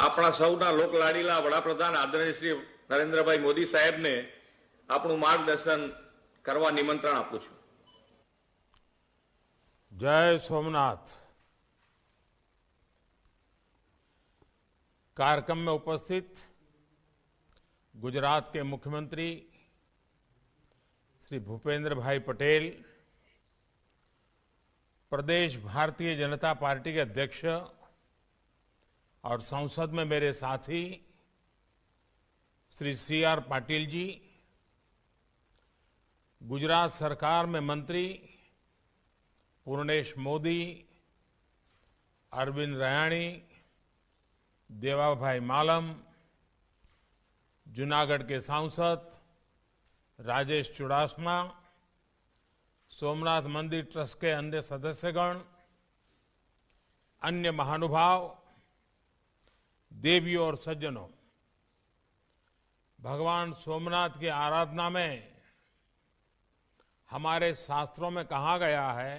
આપણા સૌના લોકલાડીલા વડાપ્રધાન આદરણીય શ્રી નરેન્દ્રભાઈ મોદી સાહેબને આપણું માર્ગદર્શન કરવા નિમંત્રણ આપું છું. जय सोमनाथ। कार्यक्रम में उपस्थित गुजरात के मुख्यमंत्री श्री भूपेंद्र भाई पटेल, प्रदेश भारतीय जनता पार्टी के अध्यक्ष और संसद में मेरे साथी श्री CR पाटिल जी, गुजरात सरकार में मंत्री पूर्णेश मोदी, अरविंद रयाणी, देवाभाई मालम, जूनागढ़ के सांसद राजेश चुड़ासमा, सोमनाथ मंदिर ट्रस्ट के अन्य सदस्यगण, अन्य महानुभाव, देवियों और सज्जनों, भगवान सोमनाथ की आराधना में हमारे शास्त्रों में कहा गया है,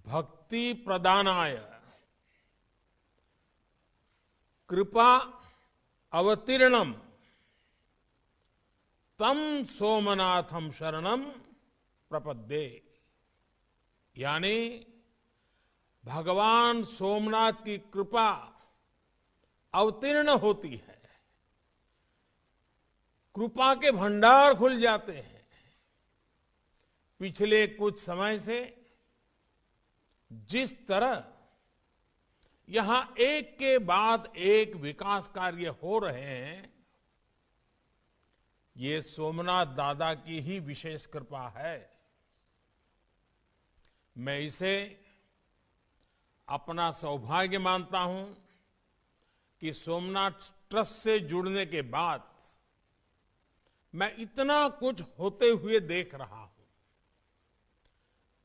भक्ति प्रदानाय कृपा अवतीर्णम तम सोमनाथम शरणम प्रपद्ये। यानी भगवान सोमनाथ की कृपा अवतीर्ण होती है, कृपा के भंडार खुल जाते हैं। पिछले कुछ समय से जिस तरह यहां एक के बाद एक विकास कार्य हो रहे हैं, ये सोमनाथ दादा की ही विशेष कृपा है। मैं इसे अपना सौभाग्य मानता हूं कि सोमनाथ ट्रस्ट से जुड़ने के बाद मैं इतना कुछ होते हुए देख रहा हूं।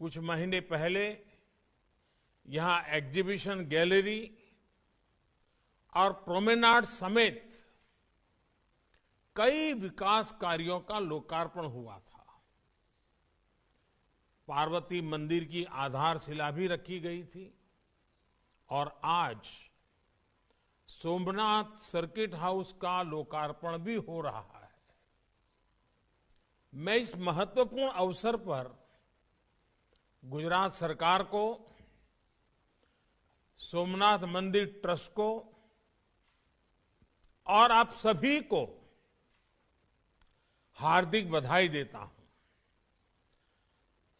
कुछ महीने पहले यहां एग्जीबिशन गैलरी और प्रोमेनाड समेत कई विकास कार्यों का लोकार्पण हुआ था। पार्वती मंदिर की आधारशिला भी रखी गई थी और आज सोमनाथ सर्किट हाउस का लोकार्पण भी हो रहा है। मैं इस महत्वपूर्ण अवसर पर गुजरात सरकार को, सोमनाथ मंदिर ट्रस्ट को और आप सभी को हार्दिक बधाई देता हूं।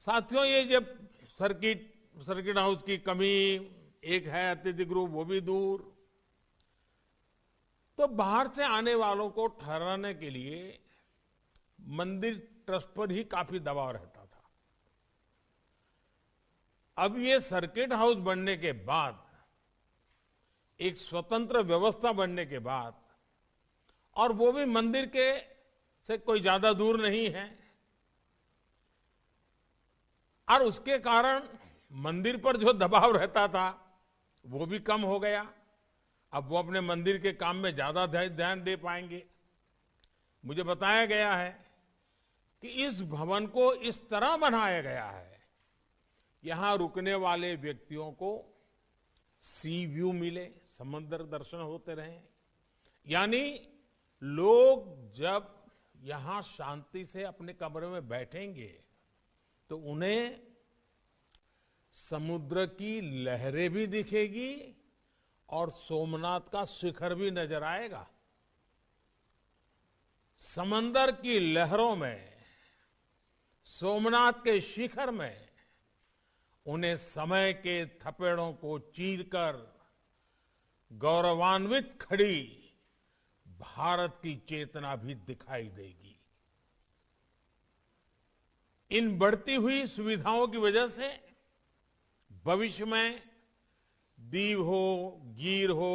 साथियों, ये जब सर्किट हाउस की कमी एक है, अतिथि गृह वो भी दूर, तो बाहर से आने वालों को ठहराने के लिए मंदिर ट्रस्ट पर ही काफी दबाव रहता था। अब ये सर्किट हाउस बनने के बाद, एक स्वतंत्र व्यवस्था बनने के बाद, और वो भी मंदिर के से कोई ज्यादा दूर नहीं है, और उसके कारण मंदिर पर जो दबाव रहता था वो भी कम हो गया। अब वो अपने मंदिर के काम में ज्यादा ध्यान दे पाएंगे। मुझे बताया गया है कि इस भवन को इस तरह बनाया गया है, यहां रुकने वाले व्यक्तियों को सी व्यू मिले, समुद्र दर्शन होते रहे। यानी लोग जब यहां शांति से अपने कमरे में बैठेंगे तो उन्हें समुद्र की लहरें भी दिखेगी और सोमनाथ का शिखर भी नजर आएगा। समंदर की लहरों में, सोमनाथ के शिखर में उन्हें समय के थपेड़ों को चीरकर गौरवान्वित खड़ी भारत की चेतना भी दिखाई देगी। इन बढ़ती हुई सुविधाओं की वजह से भविष्य में दीव हो, गीर हो,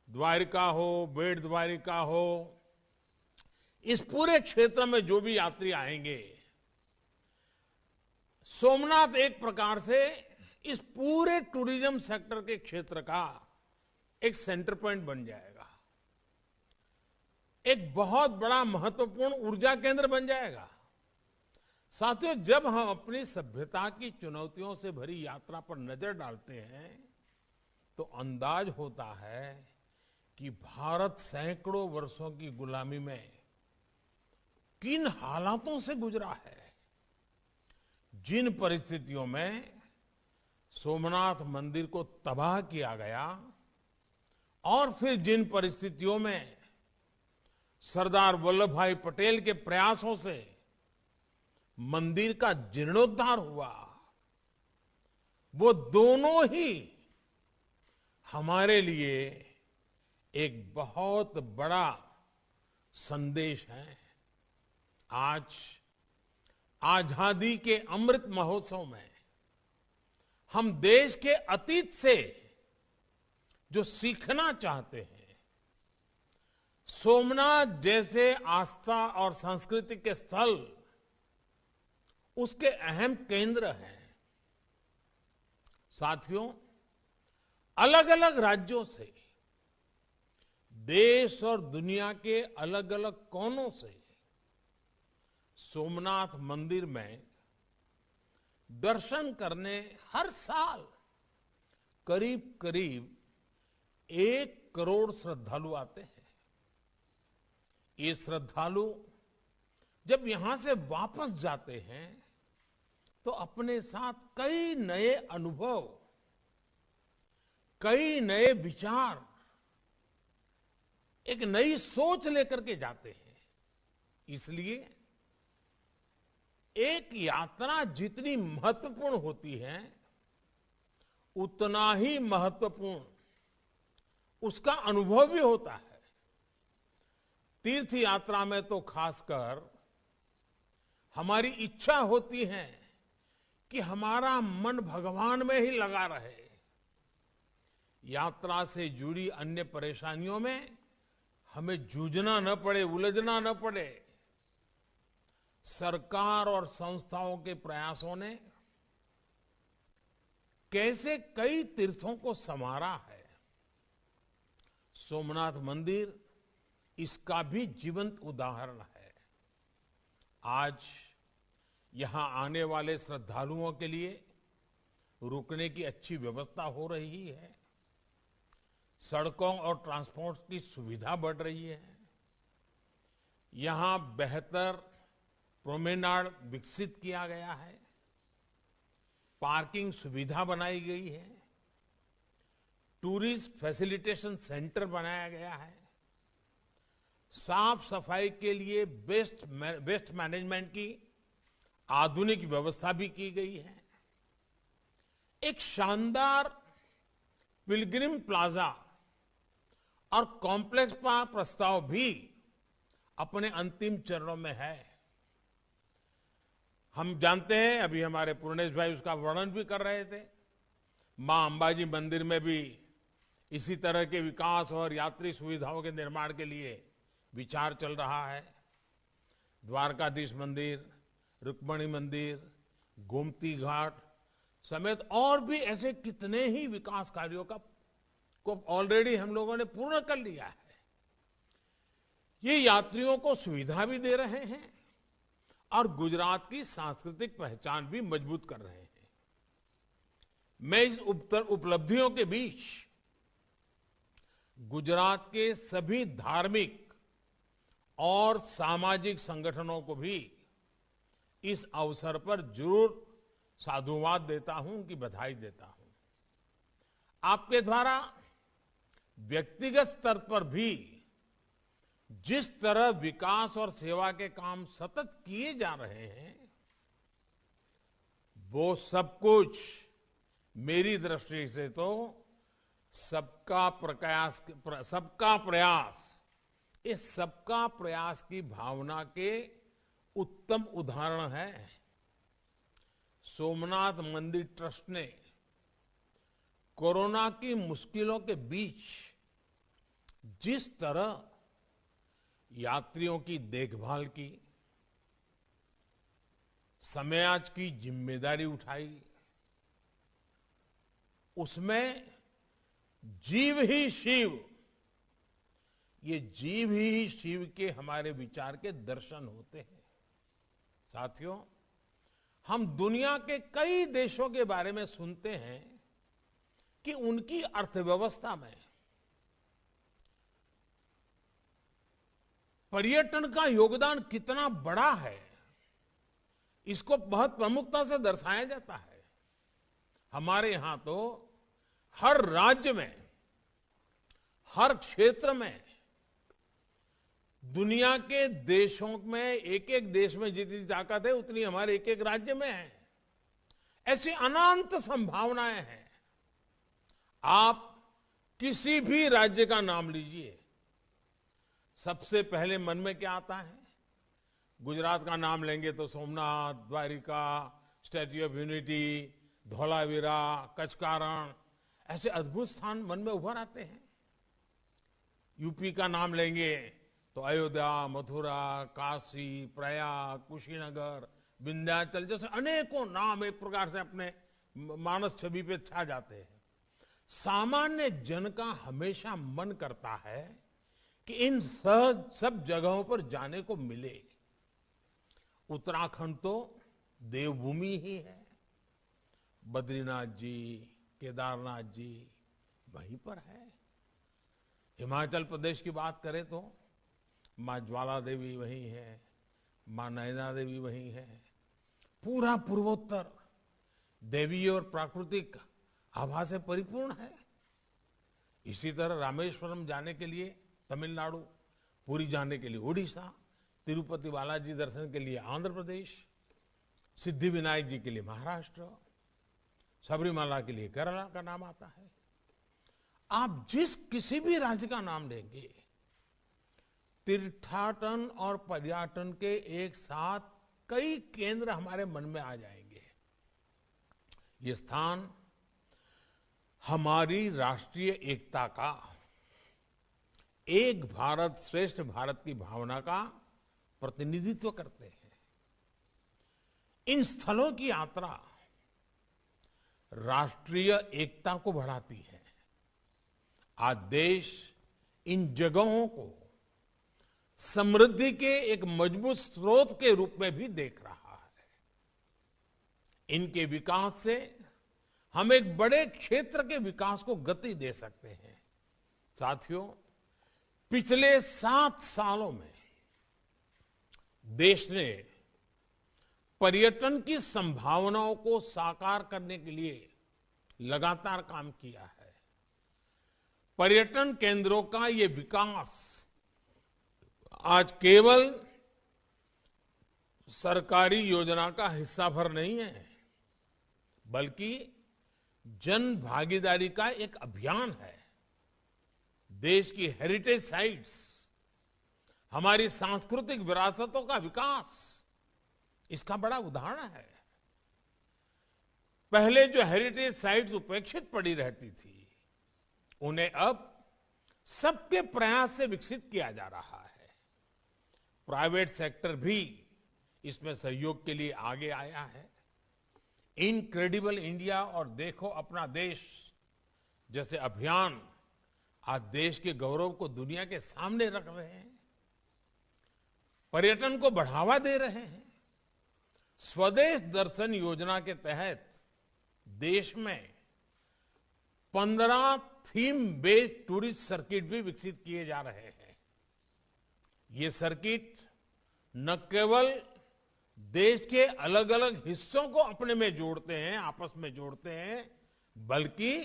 द्वारिका हो, बेट द्वारिका हो, इस पूरे क्षेत्र में जो भी यात्री आएंगे, सोमनाथ एक प्रकार से इस पूरे टूरिज्म सेक्टर के क्षेत्र का एक सेंटर पॉइंट बन जाएगा, एक बहुत बड़ा महत्वपूर्ण ऊर्जा केंद्र बन जाएगा। साथियों, जब हम अपनी सभ्यता की चुनौतियों से भरी यात्रा पर नजर डालते हैं तो अंदाज होता है कि भारत सैकड़ों वर्षों की गुलामी में किन हालातों से गुजरा है। जिन परिस्थितियों में सोमनाथ मंदिर को तबाह किया गया और फिर जिन परिस्थितियों में सरदार वल्लभ भाई पटेल के प्रयासों से मंदिर का जीर्णोद्धार हुआ, वो दोनों ही हमारे लिए एक बहुत बड़ा संदेश है। आज आजादी के अमृत महोत्सव में हम देश के अतीत से जो सीखना चाहते हैं, सोमनाथ जैसे आस्था और संस्कृति के स्थल उसके अहम केंद्र हैं। साथियों, अलग अलग राज्यों से, देश और दुनिया के अलग अलग कोनों से सोमनाथ मंदिर में दर्शन करने हर साल करीब करीब 1 करोड़ श्रद्धालु आते हैं। ये श्रद्धालु जब यहां से वापस जाते हैं तो अपने साथ कई नए अनुभव, कई नए विचार, एक नई सोच लेकर के जाते हैं। इसलिए एक यात्रा जितनी महत्वपूर्ण होती है, उतना ही महत्वपूर्ण उसका अनुभव भी होता है। तीर्थ यात्रा में तो खासकर हमारी इच्छा होती है कि हमारा मन भगवान में ही लगा रहे। यात्रा से जुड़ी अन्य परेशानियों में हमें जूझना न पड़े, उलझना न पड़े। सरकार और संस्थाओं के प्रयासों ने कैसे कई तीर्थों को संवारा है। सोमनाथ मंदिर इसका भी जीवंत उदाहरण है। आज यहां आने वाले श्रद्धालुओं के लिए रुकने की अच्छी व्यवस्था हो रही है। सड़कों और ट्रांसपोर्ट की सुविधा बढ़ रही है। यहां बेहतर प्रोमेनाड विकसित किया गया है। पार्किंग सुविधा बनाई गई है। टूरिस्ट फैसिलिटेशन सेंटर बनाया गया है। साफ सफाई के लिए वेस्ट मैनेजमेंट की आधुनिक व्यवस्था भी की गई है। एक शानदार पिलग्रिम प्लाजा और कॉम्प्लेक्स का प्रस्ताव भी अपने अंतिम चरणों में है। हम जानते हैं, अभी हमारे पूर्णेश भाई उसका वर्णन भी कर रहे थे, मां अंबाजी मंदिर में भी इसी तरह के विकास और यात्री सुविधाओं के निर्माण के लिए विचार चल रहा है। द्वारकाधीश मंदिर, रुक्मणी मंदिर, गोमती घाट समेत और भी ऐसे कितने ही विकास कार्यों को ऑलरेडी हम लोगों ने पूर्ण कर लिया है। ये यात्रियों को सुविधा भी दे रहे हैं और गुजरात की सांस्कृतिक पहचान भी मजबूत कर रहे हैं। मैं इस उपलब्धियों के बीच गुजरात के सभी धार्मिक और सामाजिक संगठनों को भी इस अवसर पर जरूर साधुवाद देता हूं, कि बधाई देता हूं। आपके द्वारा व्यक्तिगत स्तर पर भी जिस तरह विकास और सेवा के काम सतत किए जा रहे हैं, वो सब कुछ मेरी दृष्टि से तो सबका प्रयास, इस सबका प्रयास की भावना के उत्तम उदाहरण है। सोमनाथ मंदिर ट्रस्ट ने कोरोना की मुश्किलों के बीच जिस तरह यात्रियों की देखभाल की, समाज की जिम्मेदारी उठाई, उसमें जीव ही शिव, ये जीव ही शिव के हमारे विचार के दर्शन होते हैं। साथियों, हम दुनिया के कई देशों के बारे में सुनते हैं कि उनकी अर्थव्यवस्था में पर्यटन का योगदान कितना बड़ा है, इसको बहुत प्रमुखता से दर्शाया जाता है। हमारे यहां तो हर राज्य में, हर क्षेत्र में, दुनिया के देशों में, एक एक देश में जितनी ताकत है उतनी हमारे एक एक राज्य में है। ऐसी अनंत संभावनाएं हैं। आप किसी भी राज्य का नाम लीजिए, सबसे पहले मन में क्या आता है? गुजरात का नाम लेंगे तो Somnath, Dwarka, statue of unity, Dholavira, Kutch का रण, ऐसे अद्भुत स्थान मन में उभर आते हैं। यूपी का नाम लेंगे तो अयोध्या, मथुरा, काशी, प्रयाग, कुशीनगर, विंध्याचल जैसे अनेकों नाम एक प्रकार से अपने मानस छवि पे छा जाते हैं। सामान्य जन का हमेशा मन करता है कि इन सब जगहों पर जाने को मिले। उत्तराखंड तो देवभूमि ही है। बद्रीनाथ जी, केदारनाथ जी वहीं पर है। हिमाचल प्रदेश की बात करें तो मां ज्वाला देवी वहीं है, मां नैना देवी वहीं है। पूरा पूर्वोत्तर देवी और प्राकृतिक आभा से परिपूर्ण है। इसी तरह रामेश्वरम जाने के लिए तमिलनाडु, पुरी जाने के लिए उड़ीसा, तिरुपति बालाजी दर्शन के लिए आंध्र प्रदेश, सिद्धि विनायक जी के लिए महाराष्ट्र, सबरीमाला के लिए केरला का नाम आता है। आप जिस किसी भी राज्य का नाम लेंगे, तीर्थाटन और पर्यटन के एक साथ कई केंद्र हमारे मन में आ जाएंगे। ये स्थान हमारी राष्ट्रीय एकता का, एक भारत श्रेष्ठ भारत की भावना का प्रतिनिधित्व करते हैं। इन स्थलों की यात्रा राष्ट्रीय एकता को बढ़ाती है। आज देश इन जगहों को समृद्धि के एक मजबूत स्रोत के रूप में भी देख रहा है। इनके विकास से हम एक बड़े क्षेत्र के विकास को गति दे सकते हैं। साथियों, पिछले 7 सालों में देश ने पर्यटन की संभावनाओं को साकार करने के लिए लगातार काम किया है। पर्यटन केंद्रों का ये विकास आज केवल सरकारी योजना का हिस्सा भर नहीं है, बल्कि जन भागीदारी का एक अभियान है। देश की हेरिटेज साइट्स, हमारी सांस्कृतिक विरासतों का विकास इसका बड़ा उदाहरण है। पहले जो हेरिटेज साइट्स उपेक्षित पड़ी रहती थी, उन्हें अब सबके प्रयास से विकसित किया जा रहा है। प्राइवेट सेक्टर भी इसमें सहयोग के लिए आगे आया है। इनक्रेडिबल इंडिया और देखो अपना देश जैसे अभियान आज देश के गौरव को दुनिया के सामने रख रहे हैं, पर्यटन को बढ़ावा दे रहे हैं। स्वदेश दर्शन योजना के तहत देश में 15 थीम बेस्ड टूरिस्ट सर्किट भी विकसित किए जा रहे हैं। ये सर्किट न केवल देश के अलग अलग हिस्सों को अपने में जोड़ते हैं, आपस में जोड़ते हैं, बल्कि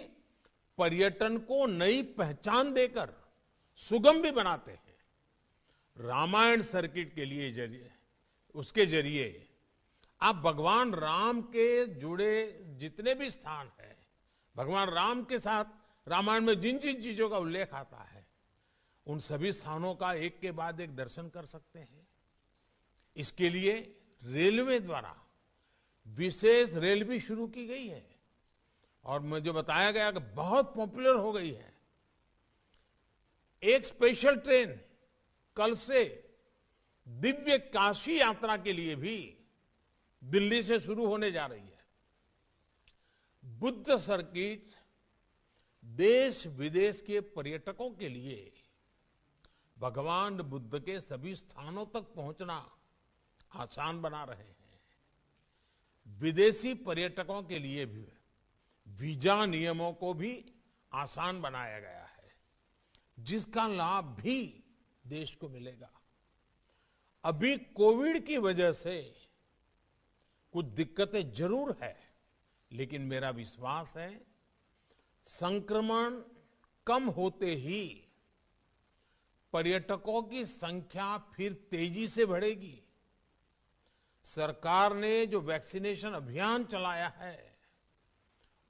पर्यटन को नई पहचान देकर सुगम भी बनाते हैं। रामायण सर्किट के लिए उसके जरिए आप भगवान राम के जुड़े जितने भी स्थान हैं, भगवान राम के साथ रामायण में जिन जिन चीजों का उल्लेख आता है, उन सभी स्थानों का एक के बाद एक दर्शन कर सकते हैं। इसके लिए रेलवे द्वारा विशेष रेल भी शुरू की गई है और मुझे बताया गया कि बहुत पॉपुलर हो गई है। एक स्पेशल ट्रेन कल से दिव्य काशी यात्रा के लिए भी दिल्ली से शुरू होने जा रही है। बुद्ध सर्किट देश विदेश के पर्यटकों के लिए भगवान बुद्ध के सभी स्थानों तक पहुंचना आसान बना रहे हैं। विदेशी पर्यटकों के लिए भी वीजा नियमों को भी आसान बनाया गया है, जिसका लाभ भी देश को मिलेगा। अभी कोविड की वजह से कुछ दिक्कतें जरूर है, लेकिन मेरा विश्वास है संक्रमण कम होते ही पर्यटकों की संख्या फिर तेजी से बढ़ेगी। सरकार ने जो वैक्सीनेशन अभियान चलाया है,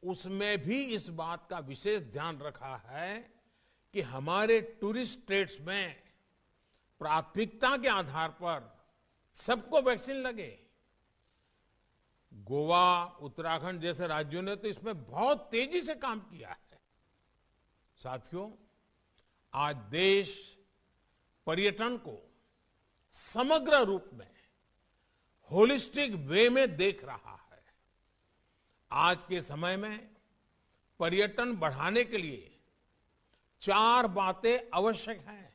उसमें भी इस बात का विशेष ध्यान रखा है कि हमारे टूरिस्ट स्टेट्स में प्राथमिकता के आधार पर सबको वैक्सीन लगे। गोवा, उत्तराखंड जैसे राज्यों ने तो इसमें बहुत तेजी से काम किया है। साथियों, आज देश पर्यटन को समग्र रूप में होलिस्टिक वे में देख रहा है। आज के समय में पर्यटन बढ़ाने के लिए 4 बातें आवश्यक हैं।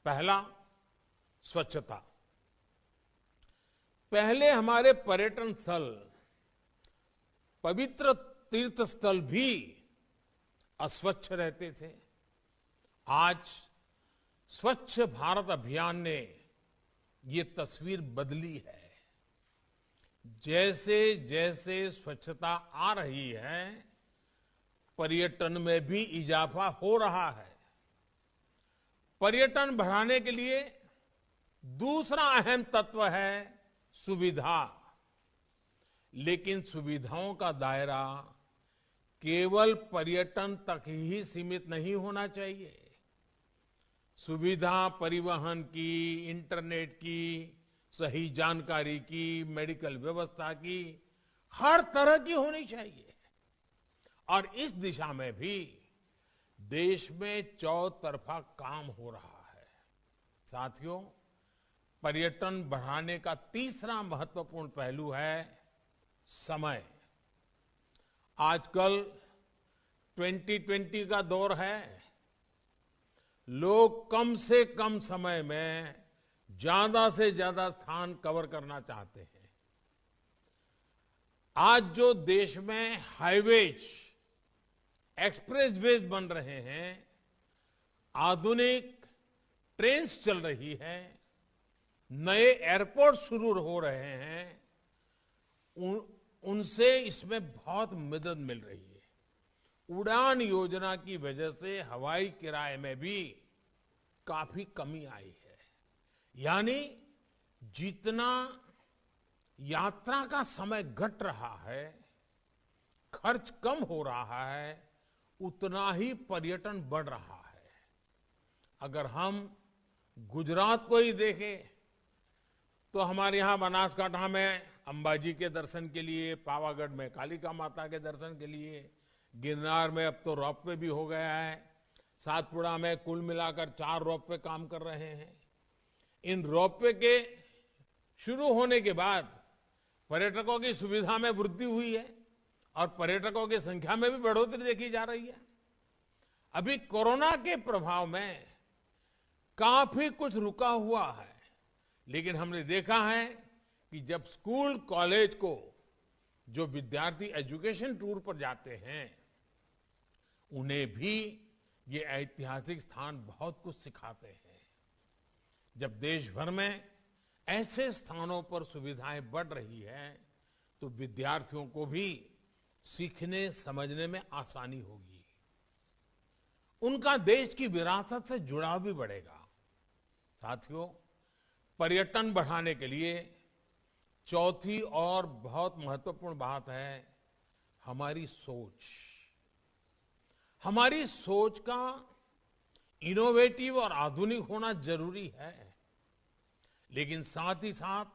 पहला, स्वच्छता। पहले हमारे पर्यटन स्थल, पवित्र तीर्थ स्थल भी अस्वच्छ रहते थे। आज स्वच्छ भारत अभियान ने ये तस्वीर बदली है। जैसे जैसे स्वच्छता आ रही है, पर्यटन में भी इजाफा हो रहा है। पर्यटन बढ़ाने के लिए दूसरा अहम तत्व है सुविधा। लेकिन सुविधाओं का दायरा केवल पर्यटन तक ही सीमित नहीं होना चाहिए। सुविधा परिवहन की, इंटरनेट की, सही जानकारी की, मेडिकल व्यवस्था की, हर तरह की होनी चाहिए। और इस दिशा में भी देश में चौतरफा काम हो रहा है। साथियों, पर्यटन बढ़ाने का तीसरा महत्वपूर्ण पहलू है समय। आजकल 2020 का दौर है। लोग कम से कम समय में ज्यादा से ज्यादा स्थान कवर करना चाहते हैं। आज जो देश में हाईवेज, एक्सप्रेसवेज बन रहे हैं, आधुनिक ट्रेन्स चल रही है, नए एयरपोर्ट शुरू हो रहे हैं, उनसे इसमें बहुत मदद मिल रही है। उड़ान योजना की वजह से हवाई किराए में भी काफी कमी आई है। यानी जितना यात्रा का समय घट रहा है, खर्च कम हो रहा है, उतना ही पर्यटन बढ़ रहा है। अगर हम गुजरात को ही देखें तो हमारे यहां बनासकांठा में अंबाजी के दर्शन के लिए, पावागढ़ में कालिका माता के दर्शन के लिए, गिरनार में अब तो रोपवे भी हो गया है, सातपुड़ा में कुल मिलाकर 4 रोपवे काम कर रहे हैं। इन रोपवे के शुरू होने के बाद पर्यटकों की सुविधा में वृद्धि हुई है और पर्यटकों की संख्या में भी बढ़ोतरी देखी जा रही है। अभी कोरोना के प्रभाव में काफी कुछ रुका हुआ है, लेकिन हमने देखा है कि जब स्कूल कॉलेज को जो विद्यार्थी एजुकेशन टूर पर जाते हैं, उन्हें भी ये ऐतिहासिक स्थान बहुत कुछ सिखाते हैं। जब देश भर में ऐसे स्थानों पर सुविधाएं बढ़ रही है, तो विद्यार्थियों को भी सीखने समझने में आसानी होगी। उनका देश की विरासत से जुड़ाव भी बढ़ेगा। साथियों, पर्यटन बढ़ाने के लिए चौथी और बहुत महत्वपूर्ण बात है हमारी सोच। हमारी सोच का इनोवेटिव और आधुनिक होना जरूरी है, लेकिन साथ ही साथ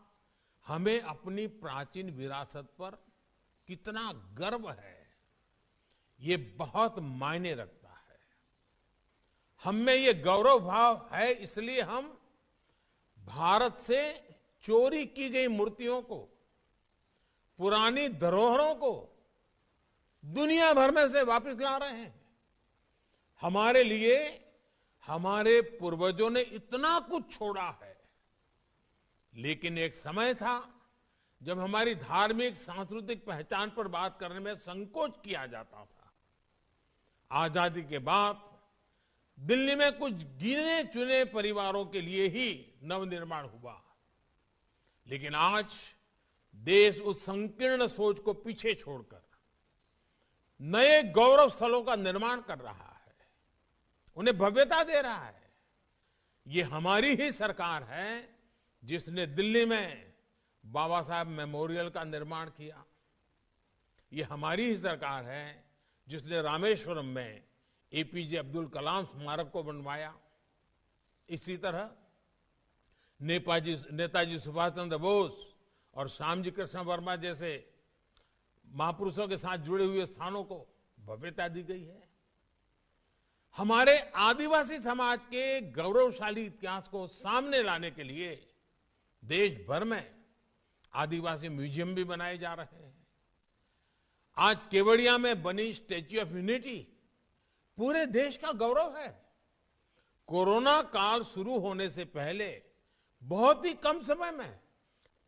हमें अपनी प्राचीन विरासत पर कितना गर्व है, ये बहुत मायने रखता है। हम में ये गौरव भाव है, इसलिए हम भारत से चोरी की गई मूर्तियों को, पुरानी धरोहरों को दुनिया भर में से वापस ला रहे हैं। हमारे लिए हमारे पूर्वजों ने इतना कुछ छोड़ा है, लेकिन एक समय था जब हमारी धार्मिक सांस्कृतिक पहचान पर बात करने में संकोच किया जाता था। आजादी के बाद दिल्ली में कुछ गिने चुने परिवारों के लिए ही नवनिर्माण हुआ, लेकिन आज देश उस संकीर्ण सोच को पीछे छोड़कर नए गौरव स्थलों का निर्माण कर रहा है, उन्हें भव्यता दे रहा है। ये हमारी ही सरकार है जिसने दिल्ली में बाबा साहब मेमोरियल का निर्माण किया। ये हमारी ही सरकार है जिसने रामेश्वरम में एपीजे अब्दुल कलाम स्मारक को बनवाया। इसी तरह नेताजी सुभाष चंद्र बोस और श्यामजी कृष्ण वर्मा जैसे महापुरुषों के साथ जुड़े हुए स्थानों को भव्यता दी गई है। हमारे आदिवासी समाज के गौरवशाली इतिहास को सामने लाने के लिए देश भर में आदिवासी म्यूजियम भी बनाए जा रहे हैं। आज केवड़िया में बनी स्टैच्यू ऑफ यूनिटी पूरे देश का गौरव है। कोरोना काल शुरू होने से पहले बहुत ही कम समय में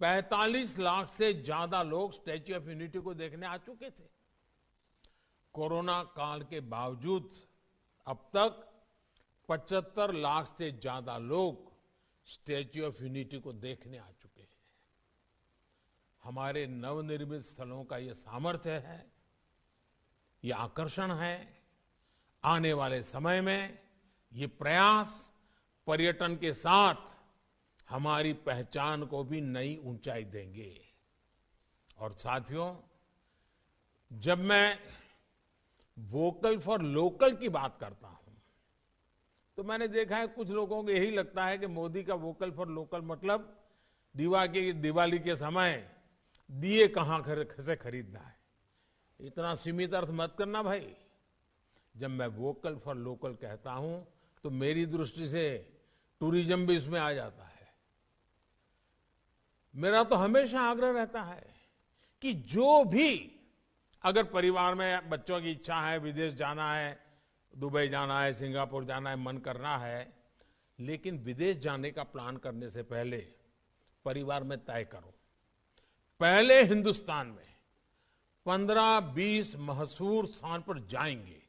45 लाख से ज्यादा लोग स्टैच्यू ऑफ यूनिटी को देखने आ चुके थे। कोरोना काल के बावजूद अब तक 75 लाख से ज्यादा लोग स्टैच्यू ऑफ यूनिटी को देखने आ चुके हैं। हमारे नवनिर्मित स्थलों का यह सामर्थ्य है, यह आकर्षण है। आने वाले समय में ये प्रयास पर्यटन के साथ हमारी पहचान को भी नई ऊंचाई देंगे। और साथियों, जब मैं वोकल फॉर लोकल की बात करता हूं तो मैंने देखा है कुछ लोगों को यही लगता है कि मोदी का वोकल फॉर लोकल मतलब दिवाली के समय दिए कहां से खरीदना है। इतना सीमित अर्थ मत करना भाई। जब मैं वोकल फॉर लोकल कहता हूं तो मेरी दृष्टि से टूरिज्म भी इसमें आ जाता है। मेरा तो हमेशा आग्रह रहता है कि जो भी अगर परिवार में बच्चों की इच्छा है, विदेश जाना है, दुबई जाना है, सिंगापुर जाना है, मन करना है, लेकिन विदेश जाने का प्लान करने से पहले परिवार में तय करो। पहले हिंदुस्तान में 15-20 मशहूर स्थान पर जाएंगे,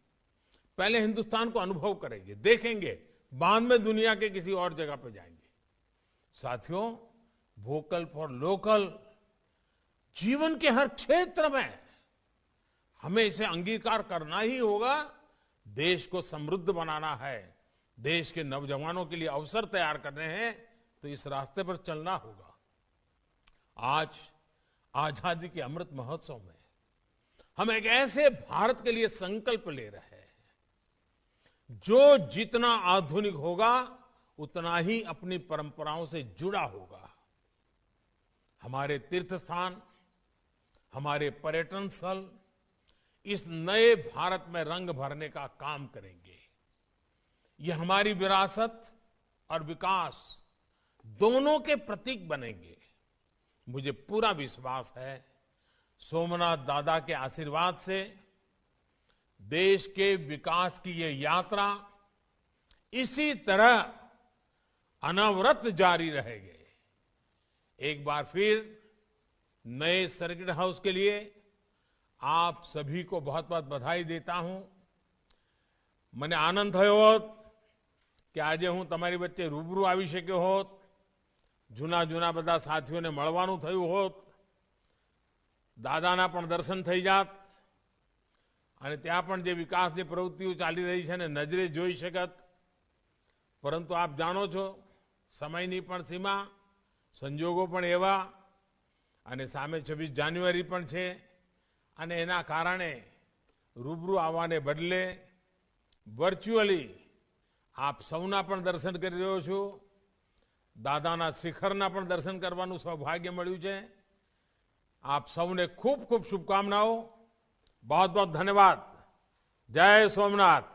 पहले हिंदुस्तान को अनुभव करेंगे, देखेंगे, बाद में दुनिया के किसी और जगह पर जाएंगे। साथियों, वोकल फॉर लोकल जीवन के हर क्षेत्र में हमें इसे अंगीकार करना ही होगा। देश को समृद्ध बनाना है, देश के नौजवानों के लिए अवसर तैयार करने हैं, तो इस रास्ते पर चलना होगा। आज आजादी के अमृत महोत्सव में हम एक ऐसे भारत के लिए संकल्प ले रहे हैं जो जितना आधुनिक होगा उतना ही अपनी परंपराओं से जुड़ा होगा। हमारे तीर्थ स्थान, हमारे पर्यटन स्थल इस नए भारत में रंग भरने का काम करेंगे। ये हमारी विरासत और विकास दोनों के प्रतीक बनेंगे। मुझे पूरा विश्वास है सोमनाथ दादा के आशीर्वाद से देश के विकास की ये यात्रा इसी तरह अनवरत जारी रहेगी। एक बार फिर नए सर्किट हाउस के लिए आप सभी को बहुत बहुत बधाई देता हूं। મને આનંદ થયો હોત કે આજે હું તમારી વચ્ચે રૂબરૂ આવી શક્યો હોત, જૂના જૂના બધા સાથીઓને મળવાનું થયું હોત, દાદાના પણ દર્શન થઈ જાત અને ત્યાં પણ જે વિકાસની પ્રવૃત્તિઓ ચાલી રહી છે ને નજરે જોઈ શકત। પરંતુ આપ જાણો છો સમયની પણ સીમા, સંજોગો પણ એવા અને સામે 26 જાન્યુઆરી પણ છે અને એના કારણે રૂબરૂ આવવાને બદલે વર્ચ્યુઅલી આપ સૌના પણ દર્શન કરી રહ્યો છું। દાદાના શિખરના પણ દર્શન કરવાનું સૌભાગ્ય મળ્યું છે। આપ સૌને ખૂબ ખૂબ શુભકામનાઓ। बहुत बहुत धन्यवाद। जय सोमनाथ।